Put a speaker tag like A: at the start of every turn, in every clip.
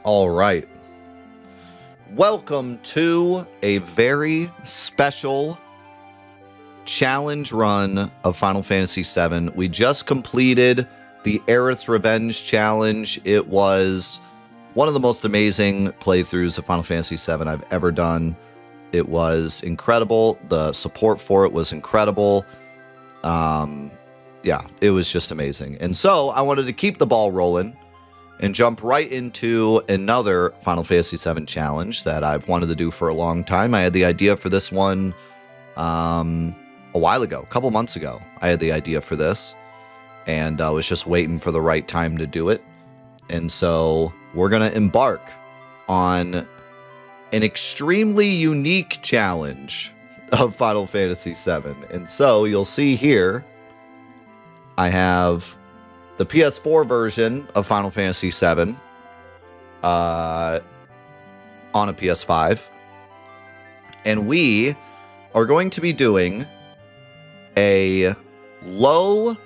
A: All right. Welcome to a very special challenge run of Final Fantasy VII. We just completed the Aerith's Revenge challenge. It was one of the most amazing playthroughs of Final Fantasy VII I've ever done. It was incredible. The support for it was incredible. Yeah, it was just amazing. And so I wanted to keep the ball rolling and jump right into another Final Fantasy VII challenge that I've wanted to do for a long time. I had the idea for this one a while ago, a couple months ago. I had the idea for this, and I was just waiting for the right time to do it. And so we're going to embark on an extremely unique challenge of Final Fantasy VII. And so you'll see here, I have the PS4 version of Final Fantasy VII on a PS5. And we are going to be doing a low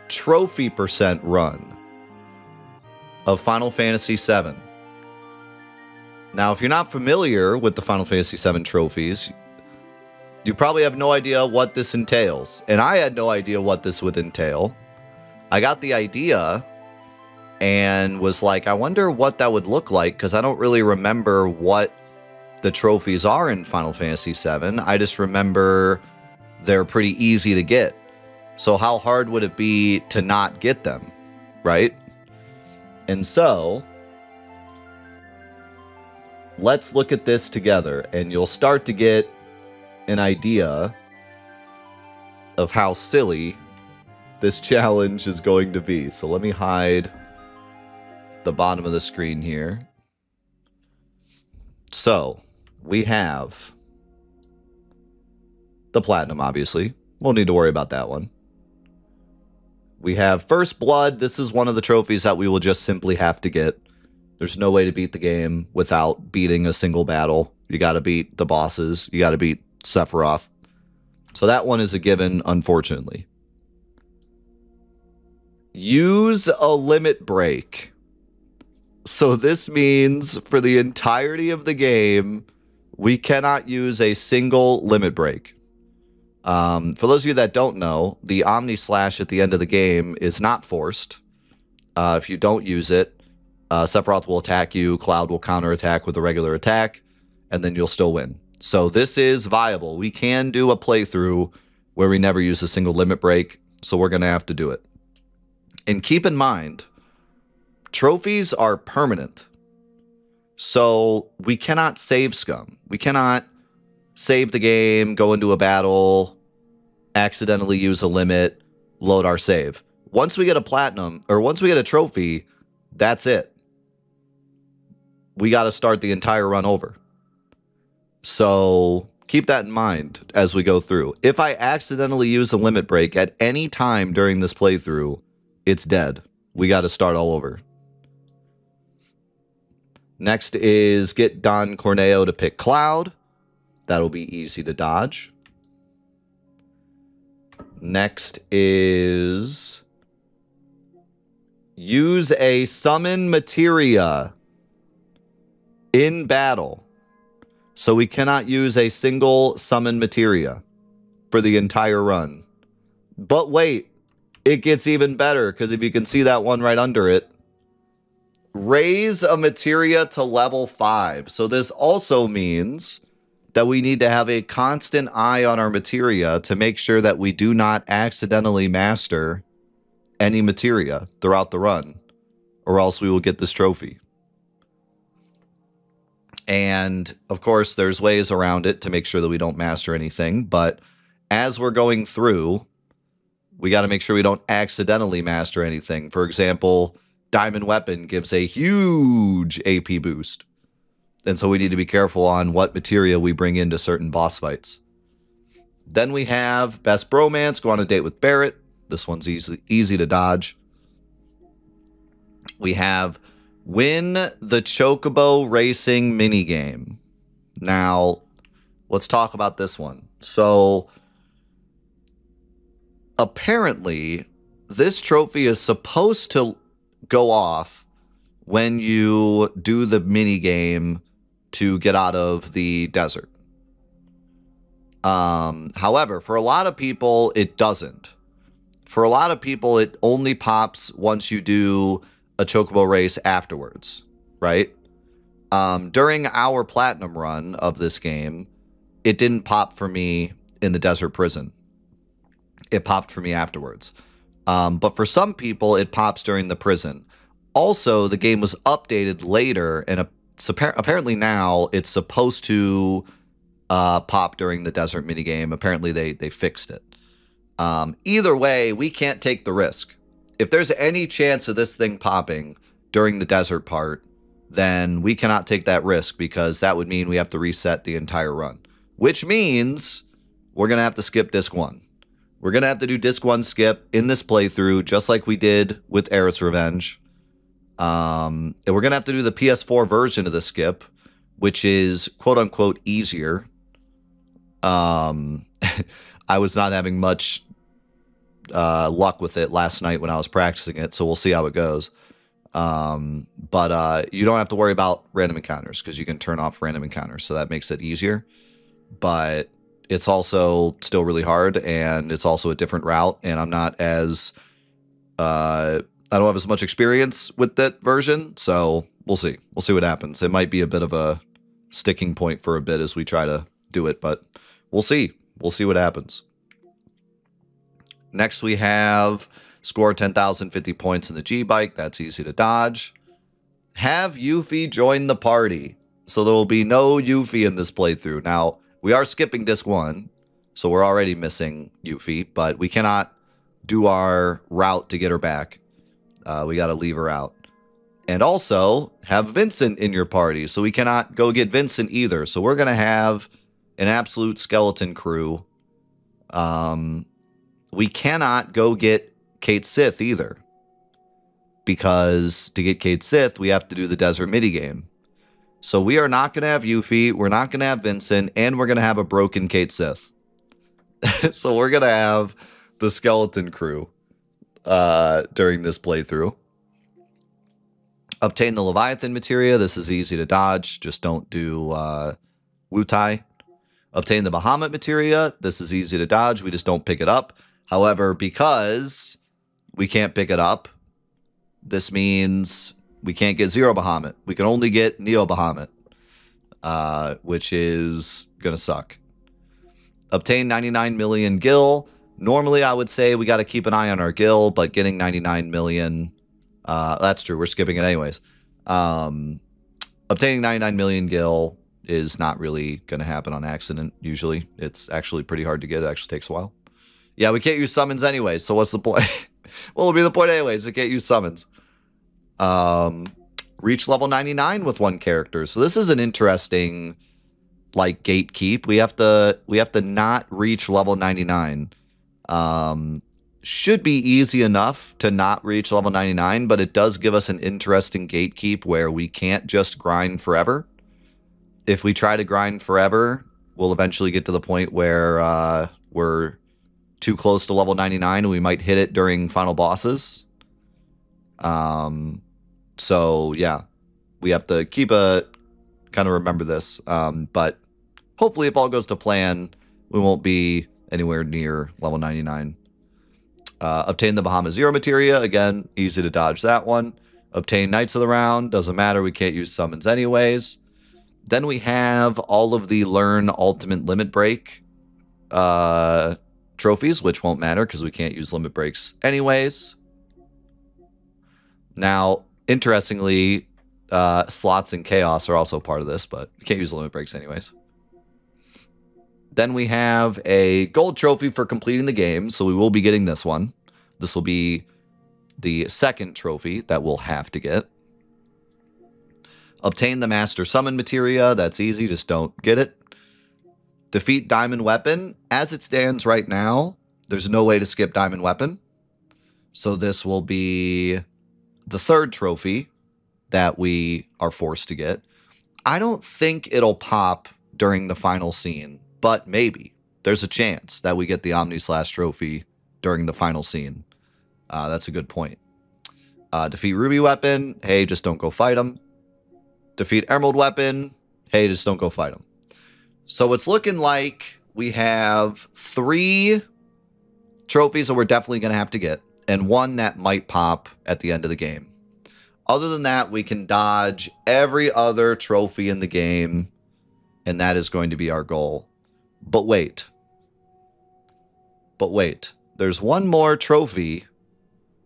A: trophy percent run of Final Fantasy VII. Now, if you're not familiar with the Final Fantasy VII trophies, you probably have no idea what this entails. And I had no idea what this would entail. I got the idea and was like, I wonder what that would look like, because I don't really remember what the trophies are in Final Fantasy VII. I just remember they're pretty easy to get. So how hard would it be to not get them, right? And so let's look at this together, and you'll start to get an idea of how silly this challenge is going to be. So let me hide the bottom of the screen here. So we have the platinum, obviously. Won't need to worry about that one. We have First Blood. This is one of the trophies that we will just simply have to get. There's no way to beat the game without beating a single battle. You got to beat the bosses. You got to beat Sephiroth. So that one is a given, unfortunately. Use a limit break. So this means for the entirety of the game, we cannot use a single limit break. For those of you that don't know, the Omni Slash at the end of the game is not forced. If you don't use it, Sephiroth will attack you, Cloud will counterattack with a regular attack, and then you'll still win. So this is viable. We can do a playthrough where we never use a single limit break, so we're going to have to do it. And keep in mind, trophies are permanent. So we cannot save scum. We cannot save the game, go into a battle, accidentally use a limit, load our save. Once we get a platinum, or once we get a trophy, that's it. We got to start the entire run over. So keep that in mind as we go through. If I accidentally use a limit break at any time during this playthrough, it's dead. We got to start all over. Next is get Don Corneo to pick Cloud. That'll be easy to dodge. Next is use a summon materia in battle. So we cannot use a single summon materia for the entire run. But wait, it gets even better, because if you can see that one right under it, raise a materia to level 5. So this also means that we need to have a constant eye on our materia to make sure that we do not accidentally master any materia throughout the run, or else we will get this trophy. And of course, there's ways around it to make sure that we don't master anything. But as we're going through, we got to make sure we don't accidentally master anything. For example, Diamond Weapon gives a huge AP boost. And so we need to be careful on what materia we bring into certain boss fights. Then we have Best Bromance, go on a date with Barrett. This one's easy to dodge. We have win the Chocobo Racing minigame. Now, let's talk about this one. So, apparently, this trophy is supposed to go off when you do the mini game to get out of the desert. However, for a lot of people, it doesn't. For a lot of people, it only pops once you do a chocobo race afterwards, right? During our platinum run of this game, it didn't pop for me in the desert prison. It popped for me afterwards. But for some people, it pops during the prison. Also, the game was updated later, and apparently now it's supposed to pop during the desert minigame. Apparently, they fixed it. Either way, we can't take the risk. If there's any chance of this thing popping during the desert part, then we cannot take that risk, because that would mean we have to reset the entire run. Which means we're going to have to skip Disc 1. We're going to have to do Disc 1 skip in this playthrough, just like we did with Aerith's Revenge. And we're going to have to do the PS4 version of the skip, which is quote-unquote easier. I was not having much luck with it last night when I was practicing it, so we'll see how it goes. But you don't have to worry about random encounters, because you can turn off random encounters, so that makes it easier. But it's also still really hard, and it's also a different route, and I'm not as I don't have as much experience with that version, so we'll see. We'll see what happens. It might be a bit of a sticking point for a bit as we try to do it, but we'll see. We'll see what happens. Next, we have score 10,050 points in the G-Bike. That's easy to dodge. Have Yuffie join the party. So there will be no Yuffie in this playthrough. Now, we are skipping Disc 1, so we're already missing Yuffie, but we cannot do our route to get her back. We got to leave her out. And also, have Vincent in your party, so we cannot go get Vincent either. So we're going to have an absolute skeleton crew. We cannot go get Kate Sith either, because to get Kate Sith, we have to do the desert minigame. So we are not going to have Yuffie, we're not going to have Vincent, and we're going to have a broken Kate Sith. So we're going to have the skeleton crew during this playthrough. Obtain the Leviathan materia. This is easy to dodge. Just don't do Wutai. Obtain the Bahamut materia. This is easy to dodge. We just don't pick it up. However, because we can't pick it up, this means we can't get Zero Bahamut. We can only get Neo Bahamut, which is going to suck. Obtain 99 million gil. Normally, I would say we got to keep an eye on our gil, but getting 99 million, that's true. We're skipping it anyways. Obtaining 99 million gil is not really going to happen on accident, usually. It's actually pretty hard to get. It actually takes a while. Yeah, we can't use summons anyways, so what's the point? What will be the point anyways? We can't use summons. Reach level 99 with one character. So this is an interesting, like, gatekeep. We have to not reach level 99. Should be easy enough to not reach level 99, but it does give us an interesting gatekeep where we can't just grind forever. If we try to grind forever, we'll eventually get to the point where we're too close to level 99 and we might hit it during final bosses. So yeah, we have to keep kind of remember this. But hopefully if all goes to plan, we won't be anywhere near level 99. Obtain the Bahamut Zero materia. Again, easy to dodge that one. Obtain Knights of the Round. Doesn't matter. We can't use summons anyways. Then we have all of the Learn Ultimate Limit Break trophies, which won't matter because we can't use limit breaks anyways. Now, interestingly, slots and chaos are also part of this, but we can't use limit breaks anyways. Then we have a gold trophy for completing the game, so we will be getting this one. This will be the second trophy that we'll have to get. Obtain the Master Summon materia. That's easy, just don't get it. Defeat Diamond Weapon. As it stands right now, there's no way to skip Diamond Weapon. So this will be the third trophy that we are forced to get. I don't think it'll pop during the final scene, but maybe. There's a chance that we get the Omni Slash trophy during the final scene. That's a good point. Defeat Ruby Weapon. Hey, just don't go fight him. Defeat Emerald Weapon. Hey, just don't go fight him. So it's looking like we have 3 trophies that we're definitely going to have to get, and 1 that might pop at the end of the game. Other than that, we can dodge every other trophy in the game, and that is going to be our goal. But wait. There's one more trophy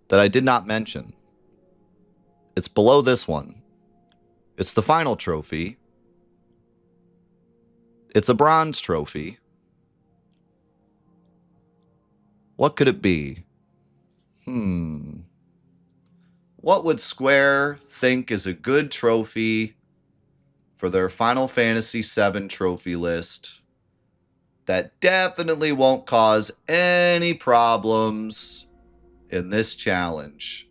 A: that I did not mention. It's below this one. It's the final trophy. It's a bronze trophy. What could it be? What would Square think is a good trophy for their Final Fantasy VII trophy list that definitely won't cause any problems in this challenge?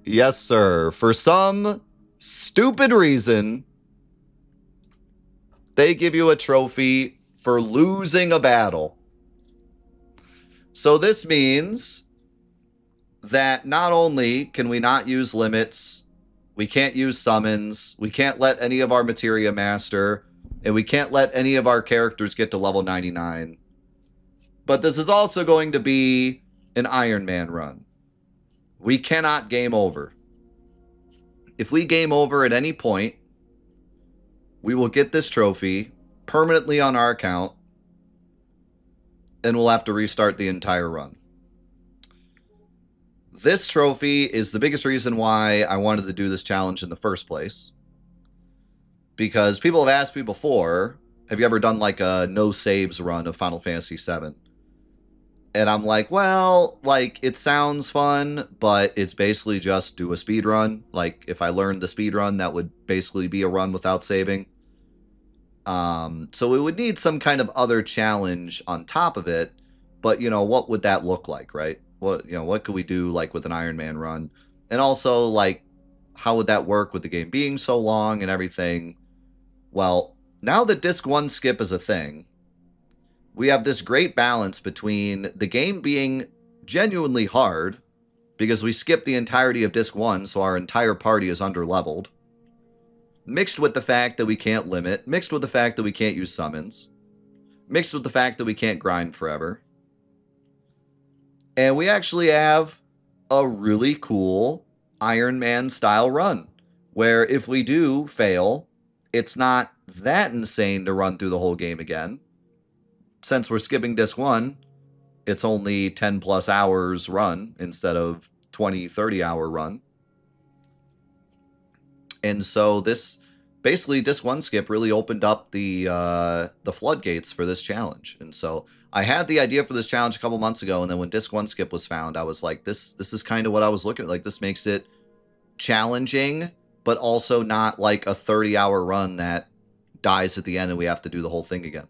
A: Yes, sir. For some stupid reason, they give you a trophy for losing a battle. So this means that not only can we not use limits, we can't use summons, we can't let any of our materia master, and we can't let any of our characters get to level 99. But this is also going to be an Ironman run. We cannot game over. If we game over at any point, we will get this trophy permanently on our account, and we'll have to restart the entire run. This trophy is the biggest reason why I wanted to do this challenge in the first place. Because people have asked me before, have you ever done like a no saves run of Final Fantasy VII? And I'm like, well, like, it sounds fun, but it's basically just do a speed run. Like, if I learned the speed run, that would basically be a run without saving. So it would need some kind of other challenge on top of it. But, you know, what would that look like, right? What could we do, like, with an Ironman run? And also, like, how would that work with the game being so long and everything? Well, now that Disc 1 skip is a thing, we have this great balance between the game being genuinely hard, because we skip the entirety of Disc 1, so our entire party is under-leveled, mixed with the fact that we can't limit, mixed with the fact that we can't use summons, mixed with the fact that we can't grind forever. And we actually have a really cool Iron Man style run, where if we do fail, it's not that insane to run through the whole game again. Since we're skipping Disc 1, it's only 10 plus hours run instead of 20, 30 hour run. And so this, basically Disc 1 skip really opened up the floodgates for this challenge. And so I had the idea for this challenge a couple months ago, and then when Disc 1 skip was found, I was like, this is kind of what I was looking at. Like, this makes it challenging, but also not like a 30-hour run that dies at the end and we have to do the whole thing again.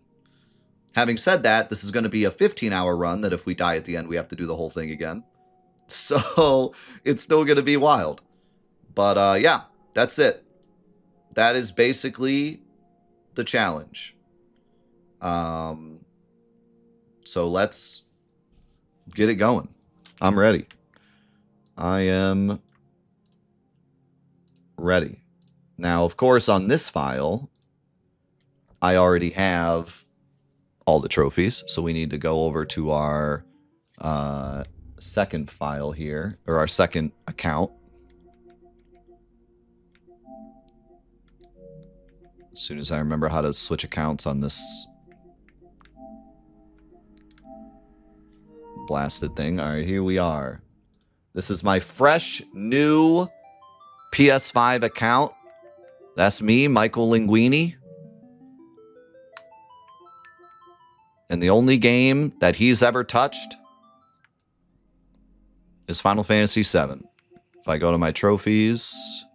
A: Having said that, this is going to be a 15-hour run that if we die at the end, we have to do the whole thing again. So it's still going to be wild. But yeah, that's it. That is basically the challenge. So let's get it going. I'm ready. I am ready. Now, of course, on this file, I already have all the trophies, so we need to go over to our second file here, or our second account. As soon as I remember how to switch accounts on this blasted thing. All right, here we are. This is my fresh new PS5 account. That's me, Michael Linguini. And the only game that he's ever touched is Final Fantasy VII. If I go to my trophies,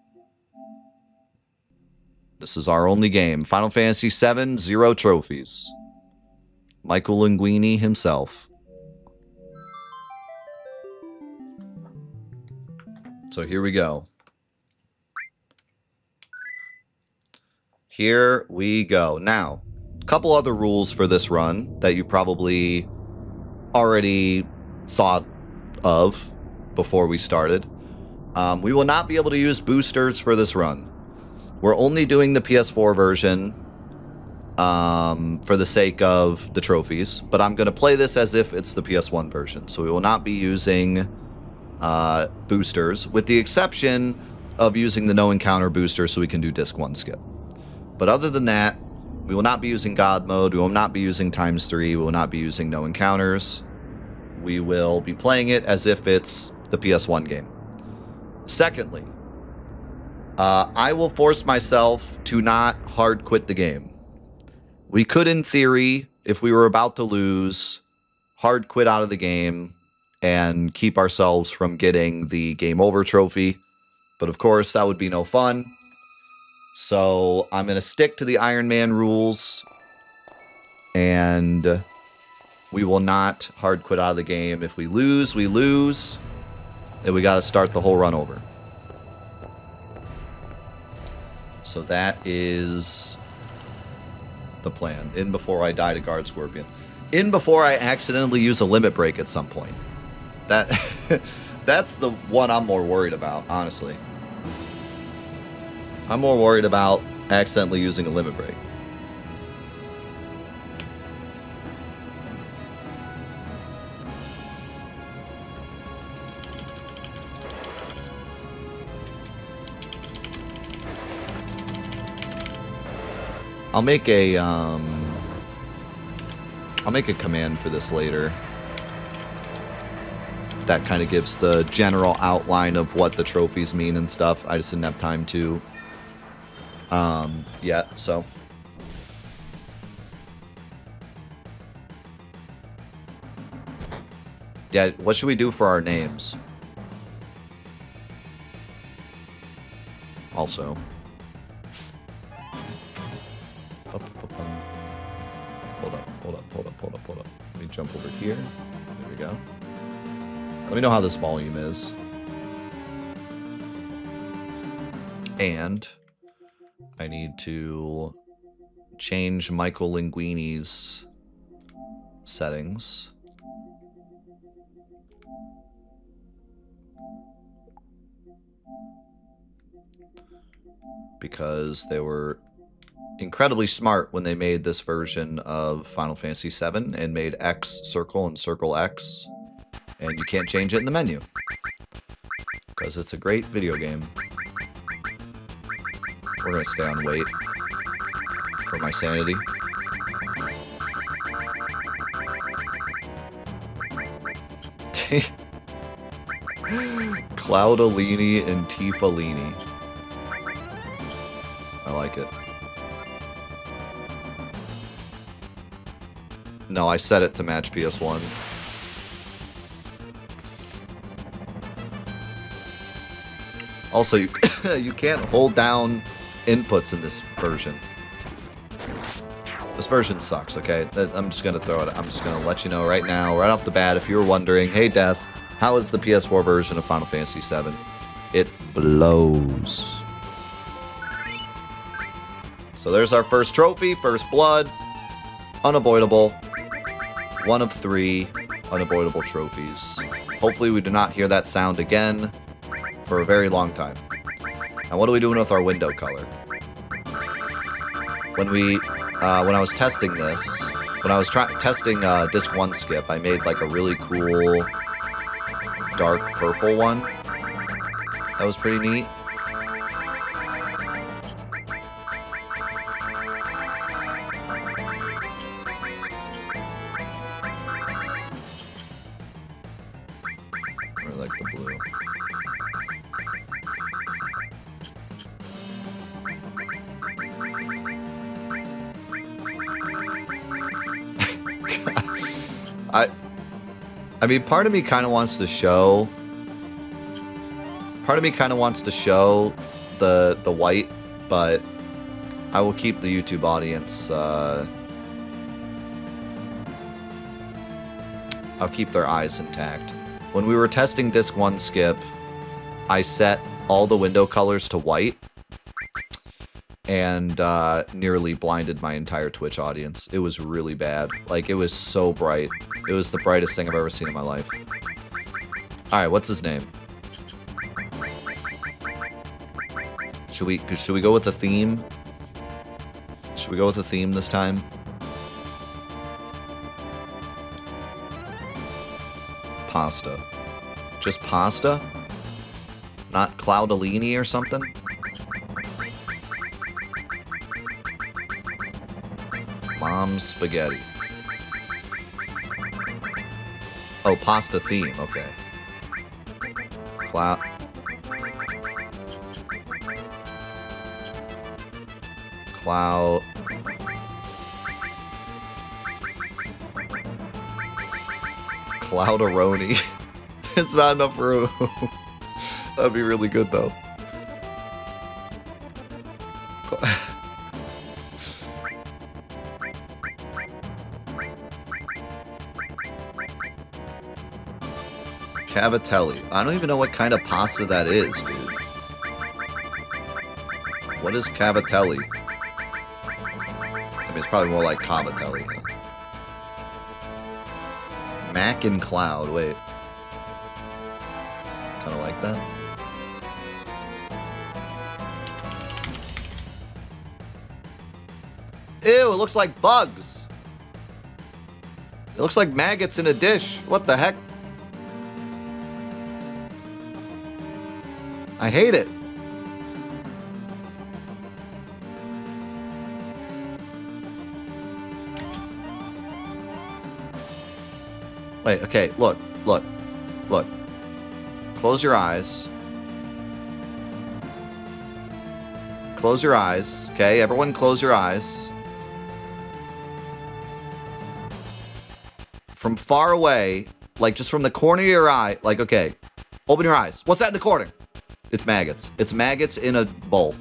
A: this is our only game. Final Fantasy VII, 0 trophies. Michael Linguini himself. So here we go. Here we go. Now, couple other rules for this run that you probably already thought of before we started. We will not be able to use boosters for this run. We're only doing the PS4 version for the sake of the trophies, but I'm going to play this as if it's the PS1 version. So we will not be using boosters, with the exception of using the no encounter booster so we can do disc 1 skip. But other than that, we will not be using God mode, we will not be using ×3, we will not be using no encounters. We will be playing it as if it's the PS1 game. Secondly, I will force myself to not hard quit the game. We could, in theory, if we were about to lose, hard quit out of the game and keep ourselves from getting the game over trophy. But of course, that would be no fun. So I'm going to stick to the Ironman rules, and we will not hard quit out of the game. If we lose, we lose, and we got to start the whole run over. So that is the plan. In before I die to guard Scorpion. In before I accidentally use a limit break at some point. That's the one I'm more worried about, honestly. I'm more worried about accidentally using a limit break. I'll make a command for this later. That kind of gives the general outline of what the trophies mean and stuff. I just didn't have time to yet, so. Yeah, what should we do for our names? Also. Hold up. Let me jump over here. There we go. Let me know how this volume is. And I need to change Michael Linguini's settings. Because they were incredibly smart when they made this version of Final Fantasy VII and made X circle and circle X. And you can't change it in the menu. Because it's a great video game. We're going to stay on wait for my sanity. Cloudolini and Tifalini. I like it. No, I set it to match PS1. Also, you can't hold down inputs in this version. This version sucks, okay? I'm just gonna throw it. I'm just gonna let you know right now, right off the bat, if you're wondering, hey Death, how is the PS4 version of Final Fantasy VII? It blows. So there's our first trophy, first blood, unavoidable. 1 of 3 unavoidable trophies. Hopefully we do not hear that sound again for a very long time. Now what are we doing with our window color? When I was testing this, when I was testing disc 1 skip, I made like a really cool dark purple one. That was pretty neat. I like the blue. I mean, part of me kind of wants to show. Part of me kind of wants to show the white, but I will keep the YouTube audience. I'll keep their eyes intact. When we were testing disc 1 skip, I set all the window colors to white, and nearly blinded my entire Twitch audience. It was really bad. Like, it was so bright. It was the brightest thing I've ever seen in my life. Alright, what's his name? Should we go with a theme? Should we go with a theme this time? Pasta. Just pasta? Not Cloudolini or something? Mom's spaghetti. Oh, pasta theme. Okay. Cloud. Cloudaroni. It's not enough room. That'd be really good though. Cavatelli. I don't even know what kind of pasta that is, dude. What is cavatelli? I mean, it's probably more like cavatelli. Huh? Mac and Cloud. Wait. Kind of like that. Ew, it looks like bugs. It looks like maggots in a dish. What the heck? I hate it. Wait, okay, look. Close your eyes. Close your eyes, okay? Everyone close your eyes. From far away, like just from the corner of your eye, like, okay, open your eyes. What's that in the corner? It's maggots. It's maggots in a bowl.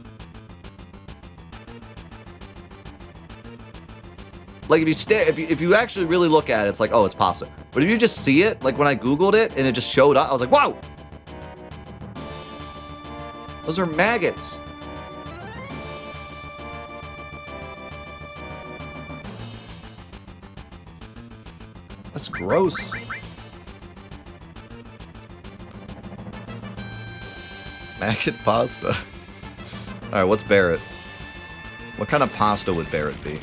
A: Like, if you stare, if you actually really look at it, it's like, oh, it's pasta. But if you just see it, like when I Googled it and it just showed up, I was like, whoa! Those are maggots. That's gross. Maggot pasta. Alright, what's Barrett? What kind of pasta would Barrett be?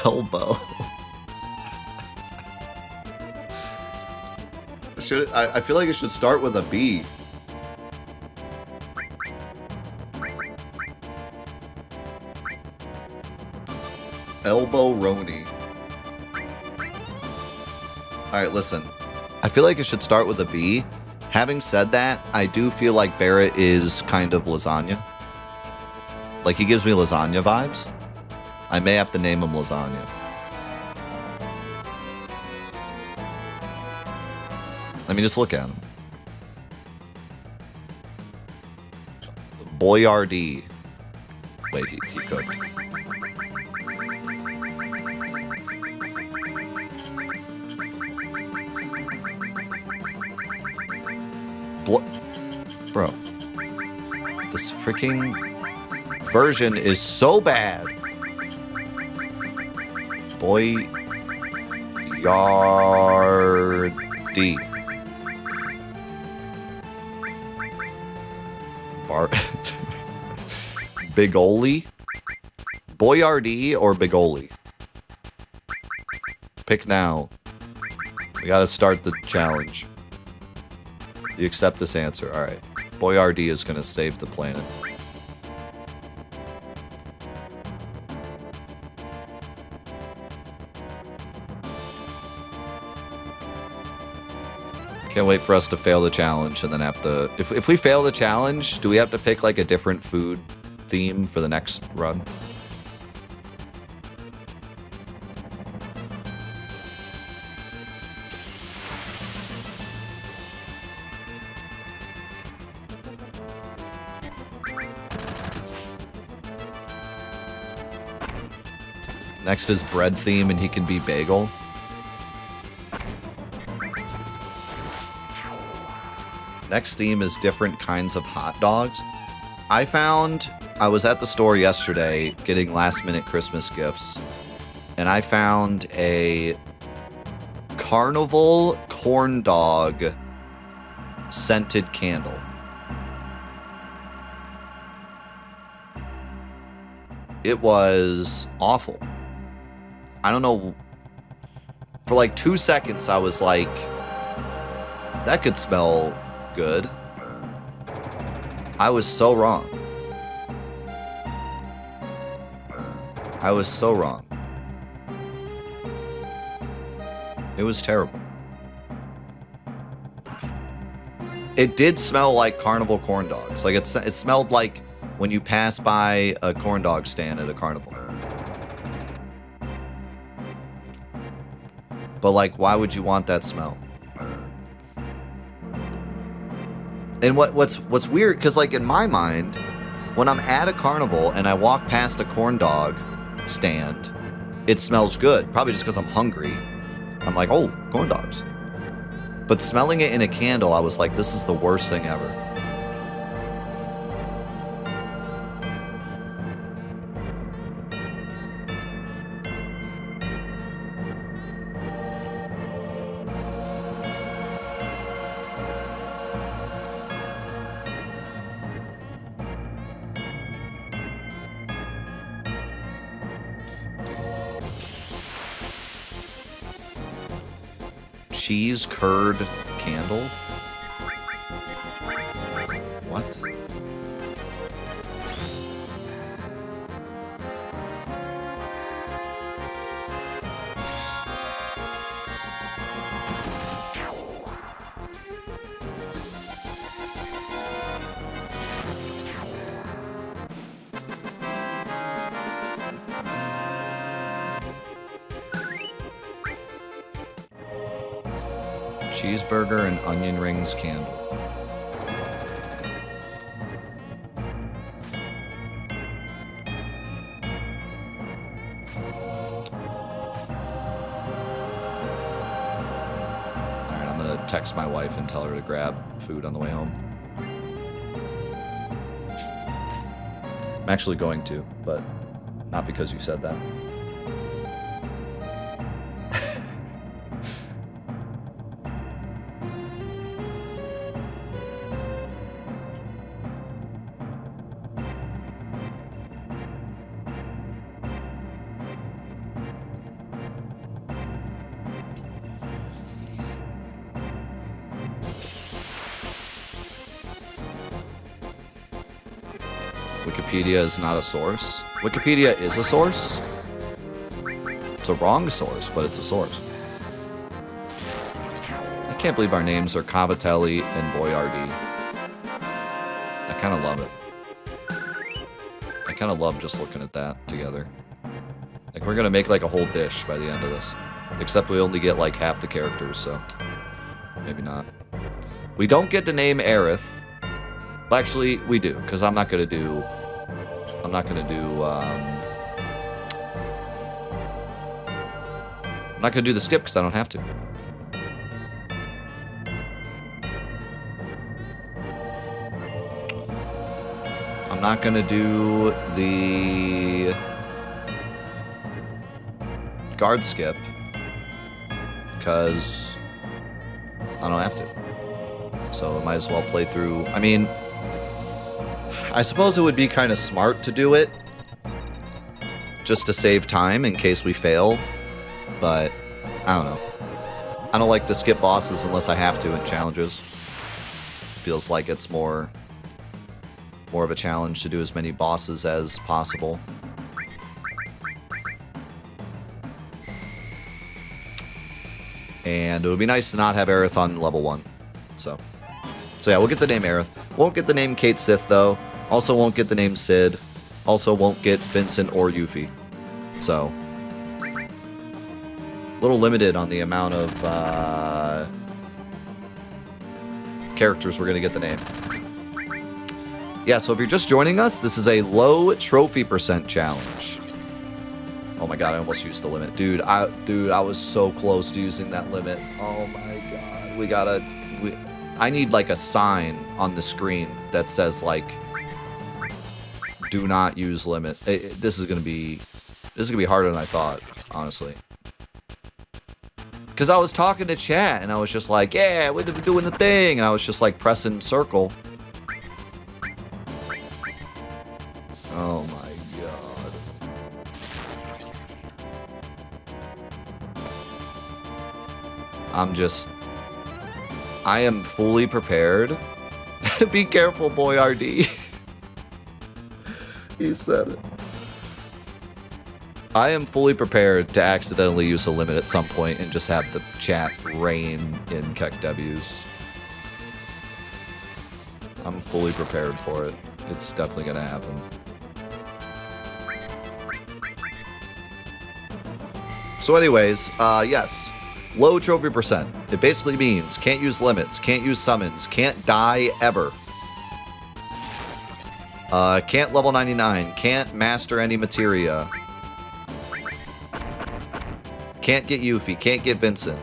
A: Elbow. I feel like it should start with a B. Elbow-roni. Alright, listen. I feel like it should start with a B. Having said that, I do feel like Barrett is kind of lasagna. Like, he gives me lasagna vibes. I may have to name him lasagna. Let me just look at him. Boyardee. Wait, he cooked. Bro. This freaking version is so bad. Boyardee. Bigoli? Boyardee or Bigoli? Pick now. We gotta start the challenge. You accept this answer. Alright. Boyardee is gonna save the planet. Can't wait for us to fail the challenge and then have to... If we fail the challenge, do we have to pick like a different food theme for the next run? Next is bread theme, and he can be bagel. Next theme is different kinds of hot dogs. I was at the store yesterday getting last-minute Christmas gifts, and I found a carnival corn dog scented candle. It was awful. I don't know. For like 2 seconds, I was like, that could smell good. I was so wrong. I was so wrong. It was terrible. It did smell like carnival corn dogs. Like it smelled like when you pass by a corn dog stand at a carnival. But like, why would you want that smell? And what's weird, because like in my mind, when I'm at a carnival and I walk past a corn dog stand, it smells good. Probably just because I'm hungry. I'm like, oh, corn dogs. But smelling it in a candle, I was like, this is the worst thing ever. Cheese curd candle? What? Cheeseburger and onion rings candle. Alright, I'm gonna text my wife and tell her to grab food on the way home. I'm actually going to, but not because you said that. Wikipedia is not a source. Wikipedia is a source. It's a wrong source, but it's a source. I can't believe our names are Cavatelli and Boyardee. I kind of love it. I kind of love just looking at that together. Like, we're going to make like a whole dish by the end of this. Except we only get like half the characters, so maybe not. We don't get to name Aerith. Well, actually, we do, because I'm not going to do the skip because I don't have to. I'm not going to do the guard skip because I don't have to. So I might as well play through. I mean, I suppose it would be kind of smart to do it just to save time in case we fail, but I don't know. I don't like to skip bosses unless I have to in challenges. Feels like it's more of a challenge to do as many bosses as possible. And it would be nice to not have Aerith on level 1. So yeah, we'll get the name Aerith. Won't get the name Kate Sith, though. Also won't get the name Sid. Also won't get Vincent or Yuffie. So, a little limited on the amount of characters we're going to get the name. Yeah, so if you're just joining us, this is a low trophy percent challenge. Oh my god, I almost used the limit. Dude, I was so close to using that limit. Oh my god. I need like a sign on the screen that says like, do not use limit. This is gonna be harder than I thought, honestly. Because I was talking to chat and I was just like, yeah, we're doing the thing. And I was just like pressing circle. Oh my god. I am fully prepared. Be careful, boy RD. He said it. I am fully prepared to accidentally use a limit at some point and just have the chat rain in Keck W's. I'm fully prepared for it. It's definitely gonna happen. So anyways, yes. Low trophy percent. It basically means can't use limits, can't use summons, can't die ever. Can't level 99, can't master any materia. Can't get Yuffie, can't get Vincent.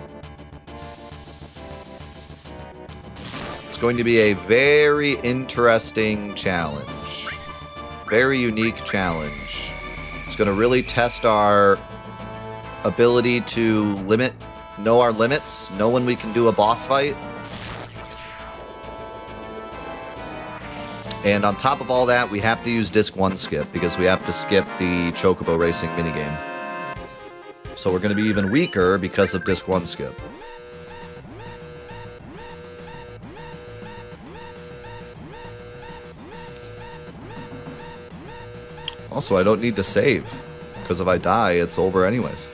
A: It's going to be a very interesting challenge. Very unique challenge. It's going to really test our ability to know our limits, know when we can do a boss fight. And on top of all that, we have to use Disc 1 skip because we have to skip the chocobo racing minigame. So we're going to be even weaker because of Disc 1 skip. Also, I don't need to save, because if I die, it's over anyways.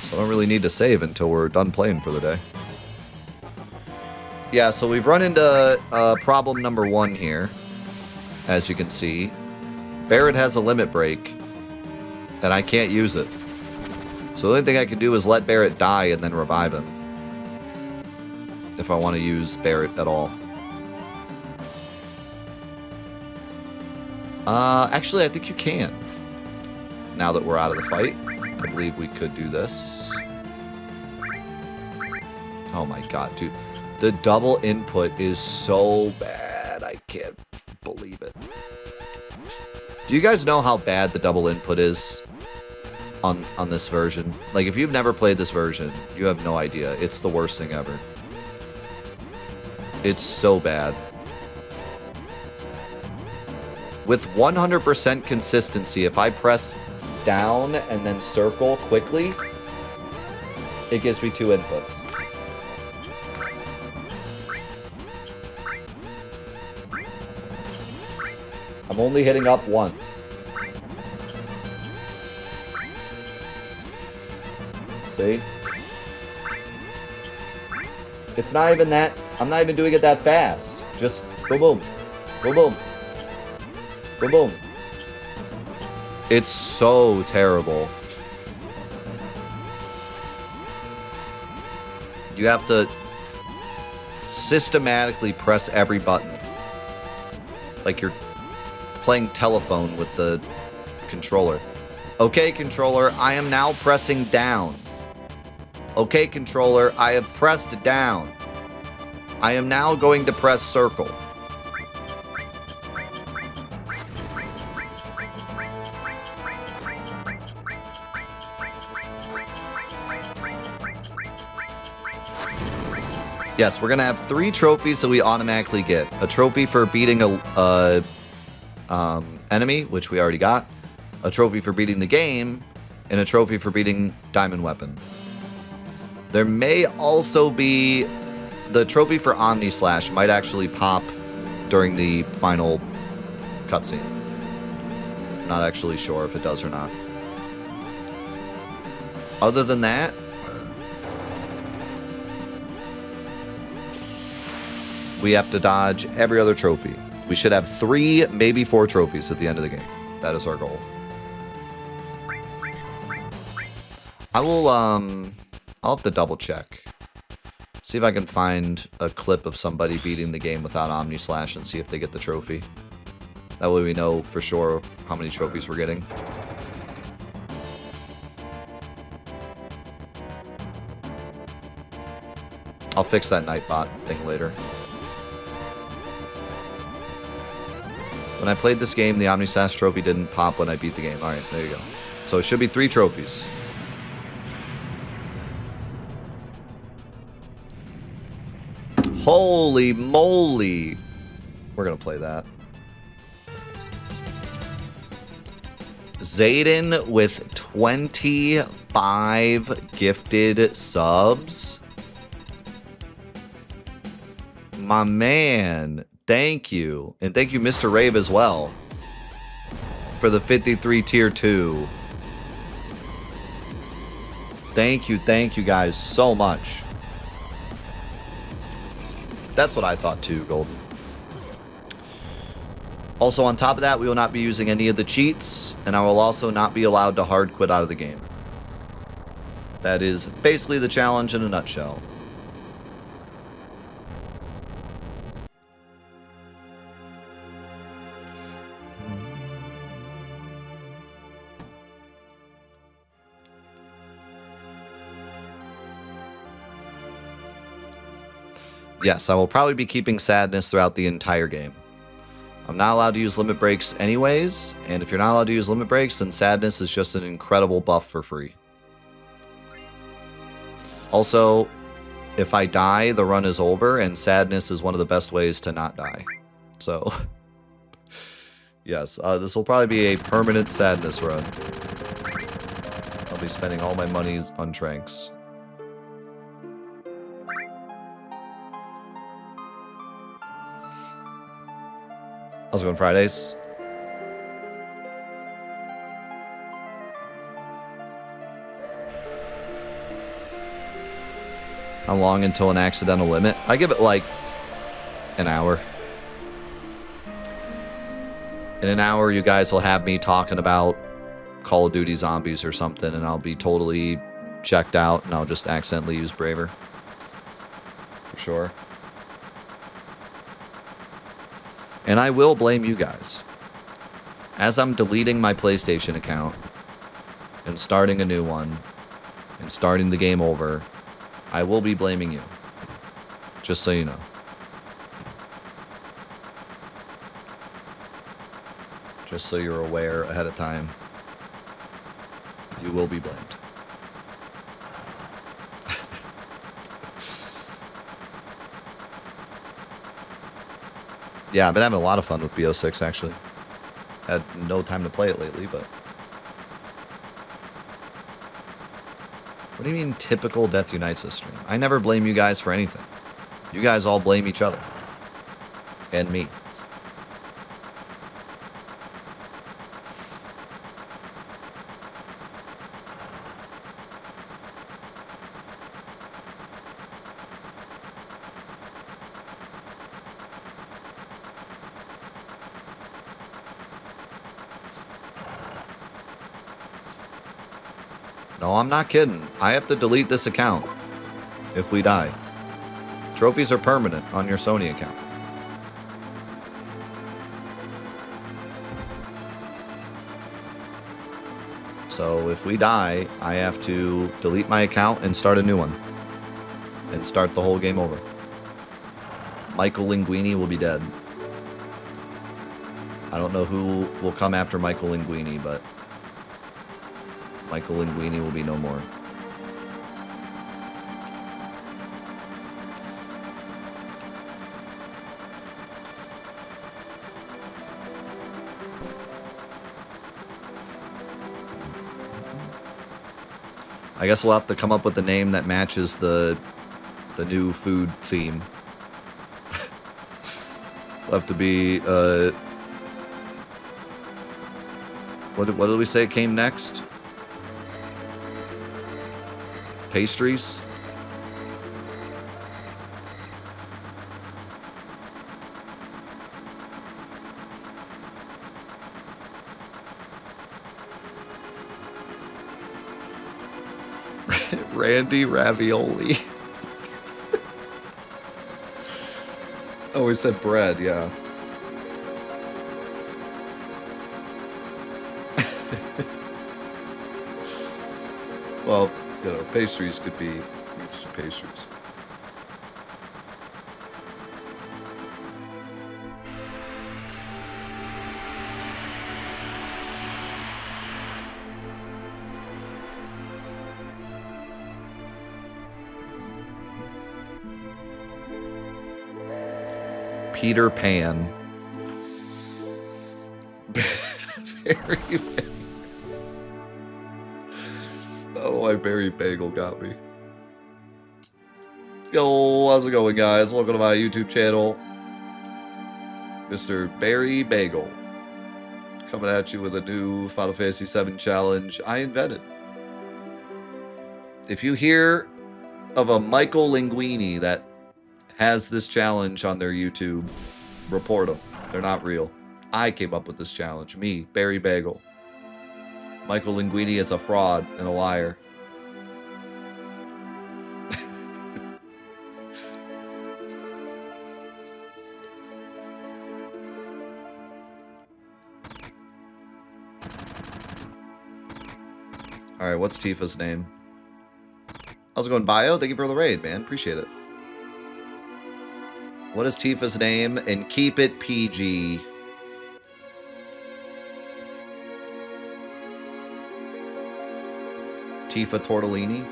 A: So I don't really need to save until we're done playing for the day. Yeah, so we've run into problem number 1 here, as you can see. Barret has a limit break, and I can't use it. So the only thing I can do is let Barret die and then revive him. If I want to use Barret at all. Actually, I think you can. Now that we're out of the fight, I believe we could do this. Oh my god, dude. The double input is so bad. I can't believe it. Do you guys know how bad the double input is on this version? Like, if you've never played this version, you have no idea. It's the worst thing ever. It's so bad. With 100% consistency, if I press down and then circle quickly, it gives me 2 inputs. I'm only hitting up once. See? It's not even that, I'm not even doing it that fast. Just boom, boom, boom, boom, boom, boom. It's so terrible. You have to systematically press every button. Like you're playing telephone with the controller. Okay, controller, I am now pressing down. Okay, controller, I have pressed down. I am now going to press circle. Yes, we're going to have 3 trophies that we automatically get. A trophy for beating a enemy, which we already got. A trophy for beating the game. And a trophy for beating Diamond Weapon. There may also be... The trophy for Omni Slash might actually pop during the final cutscene. Not actually sure if it does or not. Other than that... we have to dodge every other trophy. We should have 3, maybe 4 trophies at the end of the game. That is our goal. I'll have to double check. See if I can find a clip of somebody beating the game without Omni Slash and see if they get the trophy. That way we know for sure how many trophies we're getting. I'll fix that Nightbot thing later. When I played this game, the Omnisass trophy didn't pop when I beat the game. Alright, there you go. So it should be 3 trophies. Holy moly! We're gonna play that. Zayden with 25 gifted subs. My man, thank you. And thank you, Mr. Rave, as well, for the 53 tier 2. Thank you guys so much. That's what I thought too, Golden. Also, on top of that, we will not be using any of the cheats, and I will also not be allowed to hard quit out of the game. That is basically the challenge in a nutshell. Yes, I will probably be keeping sadness throughout the entire game. I'm not allowed to use limit breaks anyways, and if you're not allowed to use limit breaks, then sadness is just an incredible buff for free. Also, if I die, the run is over, and sadness is one of the best ways to not die. So, yes, this will probably be a permanent sadness run. I'll be spending all my monies on Tranks. How's it going, Fridays? How long until an accidental limit? I give it like an hour. In an hour, you guys will have me talking about Call of Duty Zombies or something, and I'll be totally checked out, and I'll just accidentally use Braver. For sure. And I will blame you guys. As I'm deleting my PlayStation account and starting a new one and starting the game over, I will be blaming you. Just so you know. Just so you're aware ahead of time. You will be blamed. Yeah, I've been having a lot of fun with BO6, actually. Had no time to play it lately, but... What do you mean, typical Death Unites this stream? I never blame you guys for anything. You guys all blame each other. And me. No, I'm not kidding. I have to delete this account if we die. Trophies are permanent on your Sony account. So if we die, I have to delete my account and start a new one. And start the whole game over. Michael Linguini will be dead. I don't know who will come after Michael Linguini, but... Michael Linguini will be no more. I guess we'll have to come up with a name that matches the new food theme. We'll have to be what did we say came next? Pastries? Randy Ravioli. Oh, we said bread, yeah. Well, you know, pastries could be pastries. Peter Pan. Barry Bagel. Oh, my Barry Bagel got me. Yo, how's it going, guys? Welcome to my YouTube channel. Mr. Barry Bagel. Coming at you with a new Final Fantasy VII challenge I invented. If you hear of a Michael Linguini that has this challenge on their YouTube, report them. They're not real. I came up with this challenge. Me, Barry Bagel. Michael Linguini is a fraud and a liar. Alright, what's Tifa's name? How's it going, Bio? Thank you for the raid, man. Appreciate it. What is Tifa's name? And keep it PG. Tifa Tortellini?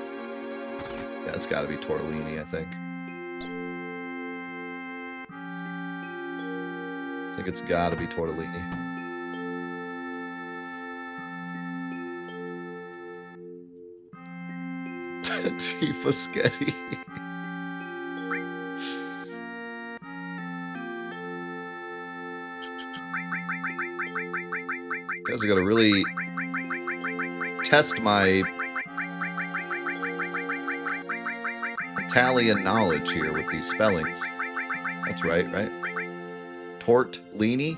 A: Yeah, it's gotta be Tortellini, I think. I think it's gotta be Tortellini. Tifa Sketty. You guys are gonna really test my Italian knowledge here with these spellings. That's right, right? Tortellini.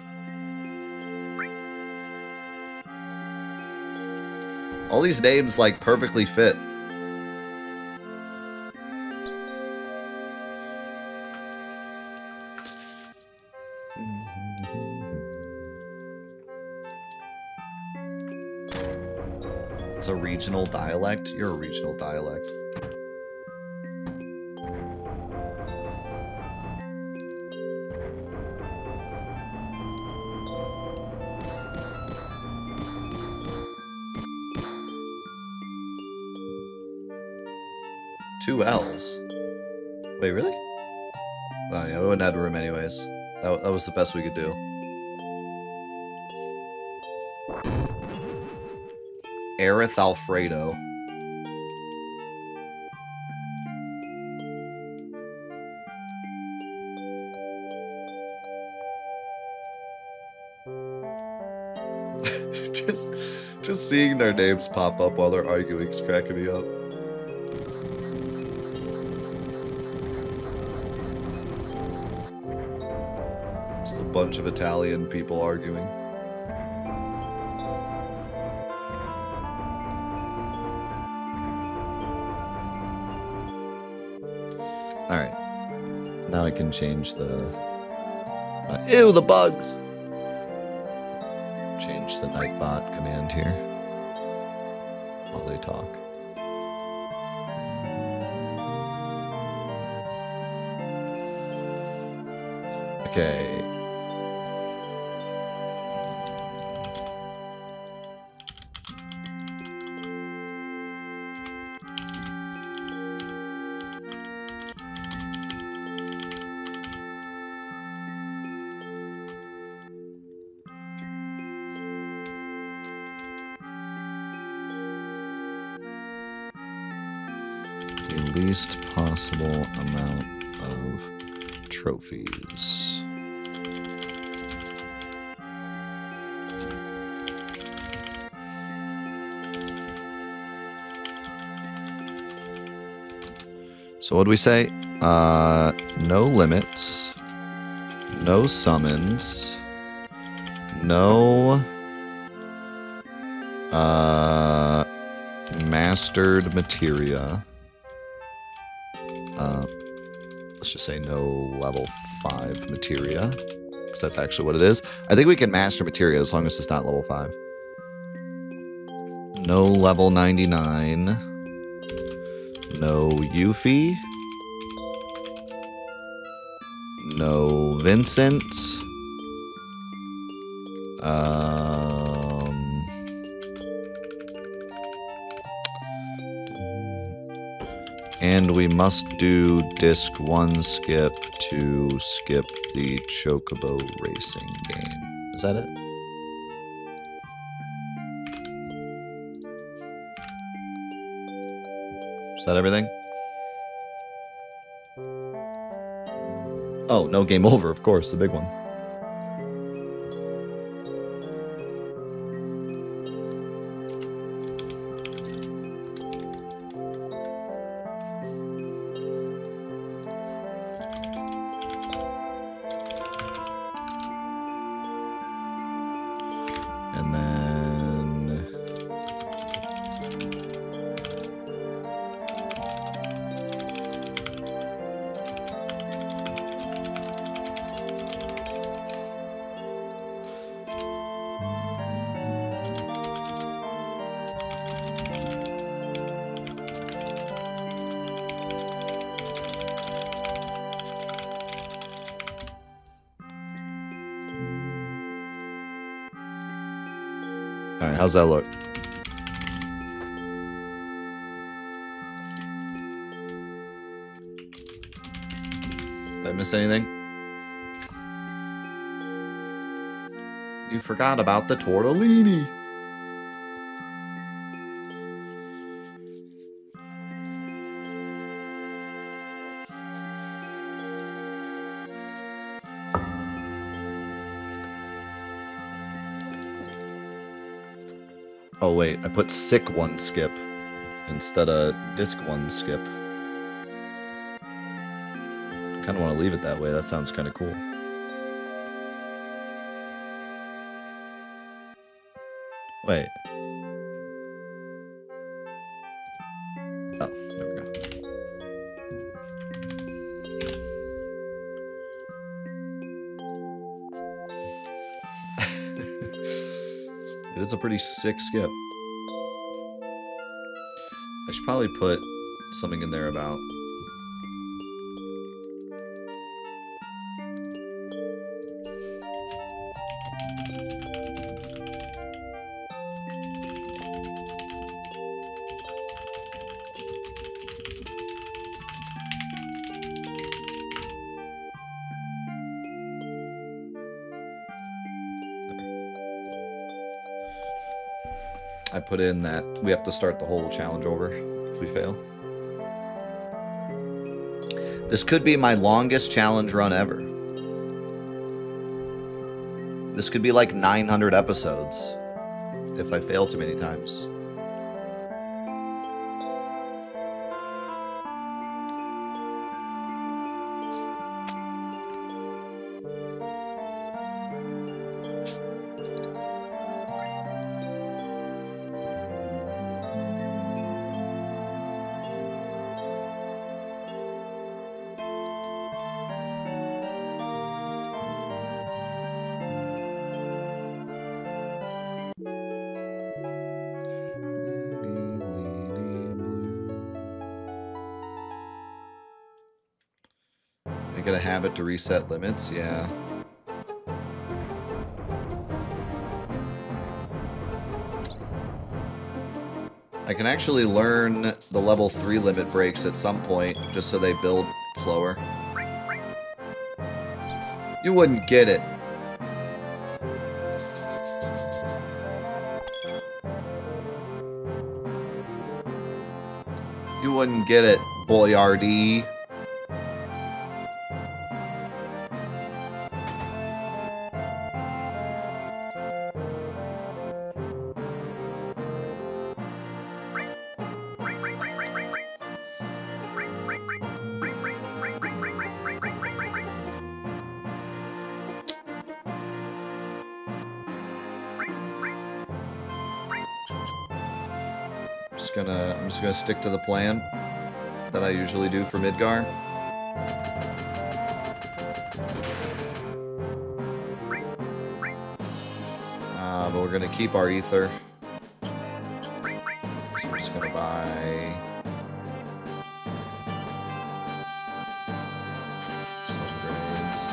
A: All these names like perfectly fit. It's a regional dialect. You're a regional dialect. Two L's. Wait, really? Oh yeah, we wouldn't have room anyways. That was the best we could do. Aerith Alfredo. just seeing their names pop up while they're arguing is cracking me up. Just a bunch of Italian people arguing. Alright. Now I can change the... ew, the bugs! Change the Nightbot command here. While they talk. Okay. Least possible amount of trophies. So what do we say? No limits, no summons, no mastered materia. Let's just say no level 5 materia, because that's actually what it is. I think we can master materia as long as it's not level 5. No level 99. No Yuffie. No Vincent. And we must do disc 1 skip to skip the chocobo racing game. Is that it? Is that everything? Oh, no game over, of course, the big one. And then... Alright, how's that look? Did I miss anything? You forgot about the tortellini. Oh wait, I put sick 1 skip instead of disc 1 skip. Kind of want to leave it that way. That sounds kind of cool. Wait. Oh, there we go. It is a pretty sick skip. I should probably put something in there about... I put in that we have to start the whole challenge over if we fail. This could be my longest challenge run ever. This could be like 900 episodes if I fail too many times. Make it a habit to reset limits, yeah. I can actually learn the level 3 limit breaks at some point, just so they build slower. You wouldn't get it. You wouldn't get it, boyardee. I'm just gonna stick to the plan that I usually do for Midgar. But we're gonna keep our ether. So I'm just gonna buy some grenades.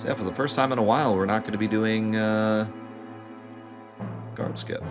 A: So yeah, for the first time in a while, we're not going to be doing guard skip.